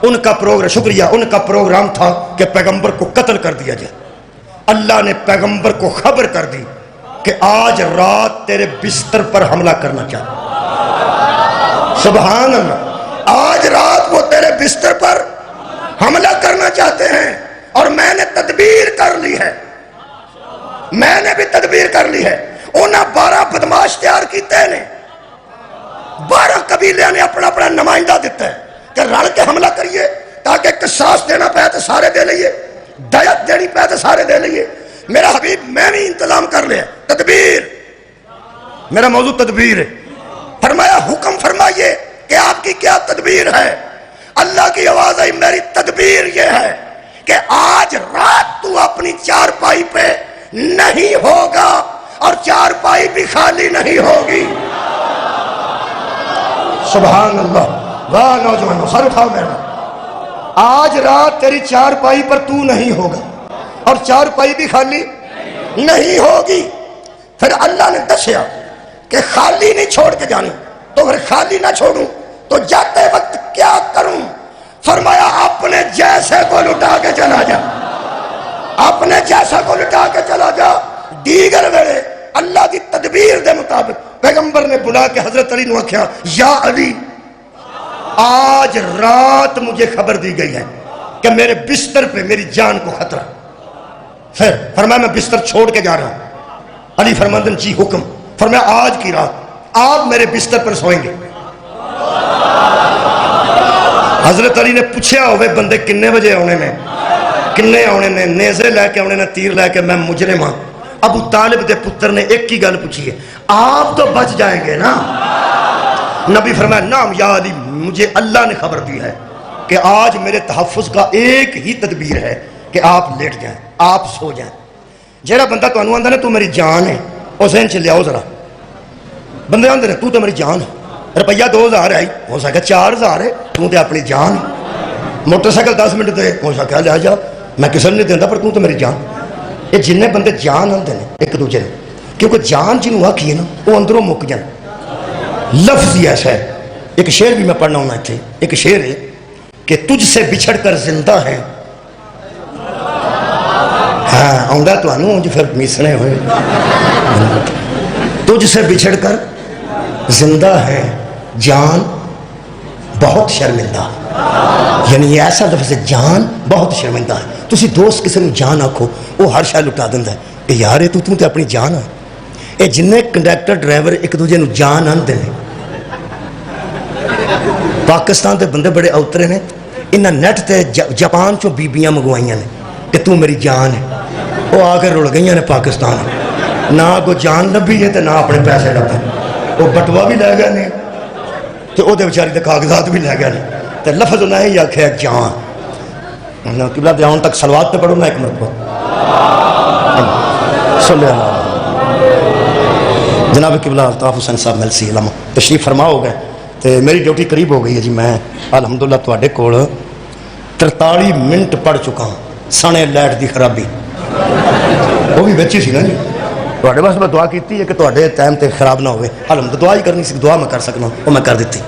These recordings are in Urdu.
ان کا پروگرام، شکریہ، ان کا پروگرام تھا کہ پیغمبر کو قتل کر دیا جائے۔ اللہ نے پیغمبر کو خبر کر دی کہ آج رات تیرے بستر پر حملہ کرنا چاہتے، سبحان اللہ، آج رات وہ تیرے بستر پر حملہ کرنا چاہتے ہیں، اور میں نے تدبیر کر لی ہے، میں نے بھی تدبیر کر لی ہے۔ انہاں 12 بدماش تیار کیتے نے، 12 قبیلے نے اپنا اپنا نمائندہ دیتا ہے کہ رل کے حملہ کریے، تاکہ قصاص دینا پہ تو سارے دے لئیے، دیت دینی پہ تو سارے دے لئیے۔ میرا حبیب میں بھی انتظام کر لیا، تدبیر، میرا موضوع تدبیر ہے۔ فرمایا حکم فرمائیے کہ آپ کی کیا تدبیر ہے؟ اللہ کی آواز آئی، میری تدبیر یہ ہے کہ آج رات تو اپنی چارپائی پہ نہیں ہوگا، اور چارپائی بھی خالی نہیں ہوگی۔ سبحان اللہ، واہ نوجوانوں، سر اٹھاؤ میرا، آج رات تیری چارپائی پر تو نہیں ہوگا، اور چارپائی بھی خالی نہیں ہوگی۔ پھر اللہ نے دسیا کہ خالی نہیں چھوڑ کے جانی، تو پھر خالی نہ چھوڑوں تو جاتے وقت کیا کروں؟ فرمایا اپنے جیسے کو لٹا کے چلا جا، اپنے جیسا کو لٹا کے چلا جا۔ دیگر ویلے اللہ کی تدبیر دے مطابق پیغمبر نے بلا کے حضرت علی نو آکھیا، یا علی، آج رات مجھے خبر دی گئی ہے کہ میرے بستر پہ میری جان کو خطرہ۔ پھر فرمایا میں بستر چھوڑ کے جا رہا ہوں۔ علی فرماندن جی حکم۔ فرمایا آج کی رات آپ میرے بستر پر سوئیں گے۔ حضرت علی نے پوچھا ہوئے بندے کنے بجے آنے نے، کنے آنے نے، نیزے لے کے آنے نے، تیر لے کے، میں مجرم ہاں۔ ابو طالب دے پتر نے ایک ہی گل پوچھی ہے، آپ تو بچ جائیں گے نا؟ نبی فرمایا نام یا علی، مجھے اللہ نے خبر دی ہے کہ آج میرے تحفظ کا ایک ہی تدبیر ہے کہ آپ لیٹ جائیں، آپ سو جائیں۔ جیڑا بندہ تو انہوں نے تو میری جان ہے، وہ ذہن چ لیاؤ ذرا، بندے آندے نے تو میری جان ہے، روپیہ 2000 ہے، ہو سکتا 4000 ہے، تو اپنی جان ہے، موٹر سائیکل 10 منٹ دے، ہو سکتا لے جا، میں کسی نے نہیں دینا، پر تو میری جان۔ یہ جن بندے جان آتے ہیں ایک دوجے نے، کیونکہ جان جنہوں آکھی ہے نا وہ اندروں مک جان۔ لفظ ہی ایسا ہے، ایک شعر بھی میں پڑھنا ہونا تھے، ایک شعر ہے کہ تجھ سے بچھڑ کر زندہ ہے، ہاں آؤں گا تو آنوں جو پھر میسنے ہوئے، تجھ سے بچھڑ کر زندہ ہے جان بہت شرمندہ، یعنی یہ ایسا لفظ ہے، جان بہت شرمندہ ہے۔ تسی دوست کسی نے جان آکھو وہ ہر شاید لٹا دیندہ ہے، کہ یار یہ تو اپنی جان ہے۔ یہ جنہیں کنڈیکٹر ڈرائیور ایک دوجے نو جان آندے ہیں، پاکستان تے بندے بڑے اوترے نے، انہاں نیٹ تے جاپان چو بیبیاں منگوائیاں نے کہ تو میری جان ہے، وہ آ کے رڑ گئیاں نے پاکستان، نہ کو جان لبھی ہے تے نہ اپنے پیسے لبھے، وہ بٹوا بھی لے گئے نے تے او دے بیچاری دے کاغذات بھی لے گئے نے، تے لفظ انہاں ہی آکھیا جان۔ قبلہ دیاؤن تک صلوات پہ پڑھو نا ایک مرتبہ، صلی اللہ جناب قبلہ الطاف حسین صاحب ملسی علامہ تشریف فرما ہو گئے، تو میری ڈیوٹی قریب ہو گئی ہے جی۔ میں الحمدللہ تواڈے کول 43 منٹ پڑھ چکا ہوں، سنے لائٹ دی خرابی وہ بھی بچی سی نا جی، تواڈے بس میں دعا کیتی ہے کہ تواڈے ٹائم تے خراب نہ ہوئے، الحمد دعا ہی کرنی سی، دعا میں کر سکنا وہ میں کر دیتی۔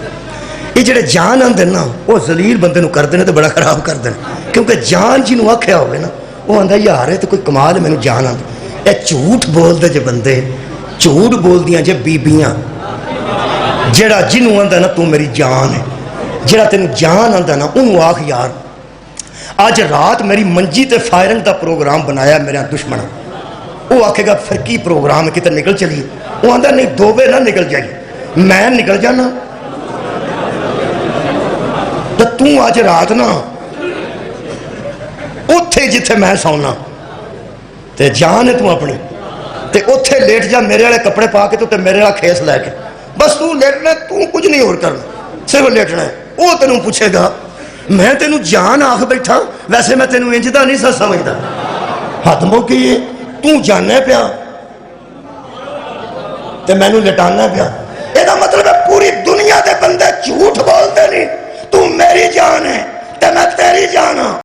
یہ جڑے جان آندے نا وہ ذلیل بندے نو کردے نے تو بڑا خراب کردے نے، کیونکہ جان جنوں آکھیا ہوئے نا وہ آندا یار ہے تو کوئی کمال ہے، مینوں جان آندی۔ اے جھوٹ بول دے جے بندے، جھوٹ بول دیاں جے بیبیاں، جڑا جنوں آندا نا تو میری جان ہے، جڑا تینوں جان آندا نا انہوں آکھ یار آج رات میری منجی تے فائرنگ دا پروگرام بنایا میرا دشمن، وہ آکھے گا پھر کی پروگرام ہے کتے نکل چلیے، وہ آندا نہیں دوبے نہ نکل جائیے، میں نکل جانا تو آج رات نا اتھے جتھے میں سونا تے جان ہے تو اپنی تے اتھے لیٹ جا میرے والے کپڑے پا کے تو میرے والا کھیس لے کے، بس تو لیٹنا، تو کچھ نہیں اور کرنا، صرف لیٹنا ہے۔ وہ تینوں پوچھے گا میں تینوں جان آکھ بیٹھا، ویسے میں تینوں انجدہ نہیں سا سمجھدا، حتموں کی تو جانے پیا تے میں نو لٹانا پیا، یہ مطلب ہے پوری دنیا دے بندے جھوٹ بولتے نہیں، تو میری جان ہے تے میں تیری جان ہوں۔